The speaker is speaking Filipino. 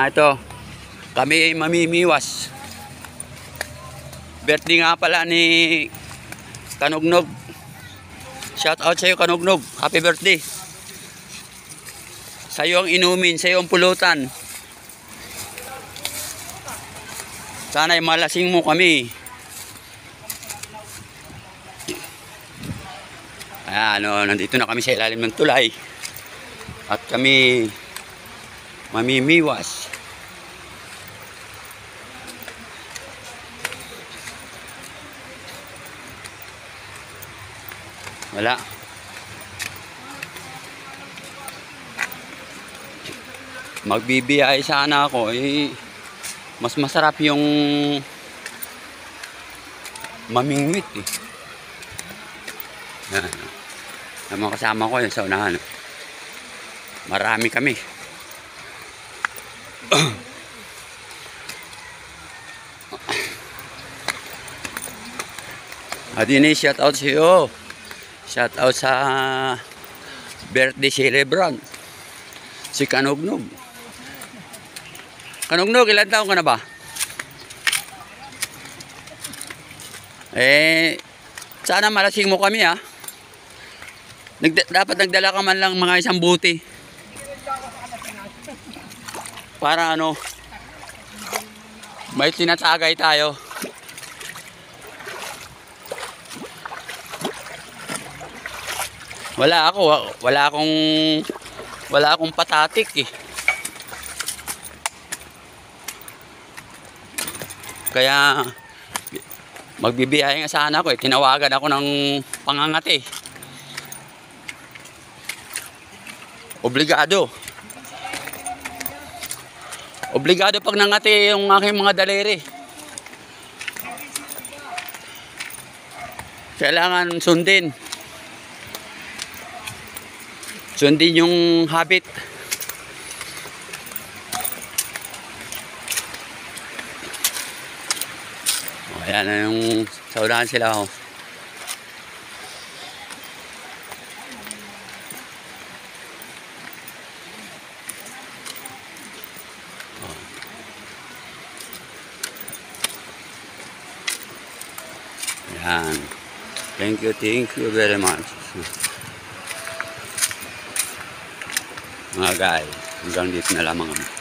Ito, kami mamimiwas. Birthday nga pala ni Kanugnog. Shout out sa'yo, Kanugnog. Happy birthday. Sa'yo ang inumin, sa'yo ang pulutan. Sana'y malasing mo kami. Ayan, nandito na kami sa ilalim ng tulay. At kami mamimiwas. Wala. Magbibiyay sana ako, mas masarap yung mamingwit eh. Yan. Ang mga kasama ko yun sa unahan. Marami kami. Adini, shout out sa iyo. Shout out sa birthday celebrant. Si Kanugnog. Kanugnog, ilan taon ka na ba? Sana malasing mo kami ha. Dapat nagdala ka man lang mga isang buti. Para may tinatagay tayo. Wala akong patatik eh. Kaya magbibiyaya nga sana ako eh. Tinawagan ako ng pangangati. Obligado. Obligado pag nangati yung aking mga daliri. Kailangan sundin. Sundin yung habit. Ayan na yung saudahan sila oh. Ayan. Thank you very much. Mga guys, hanggang dito na lamang kami.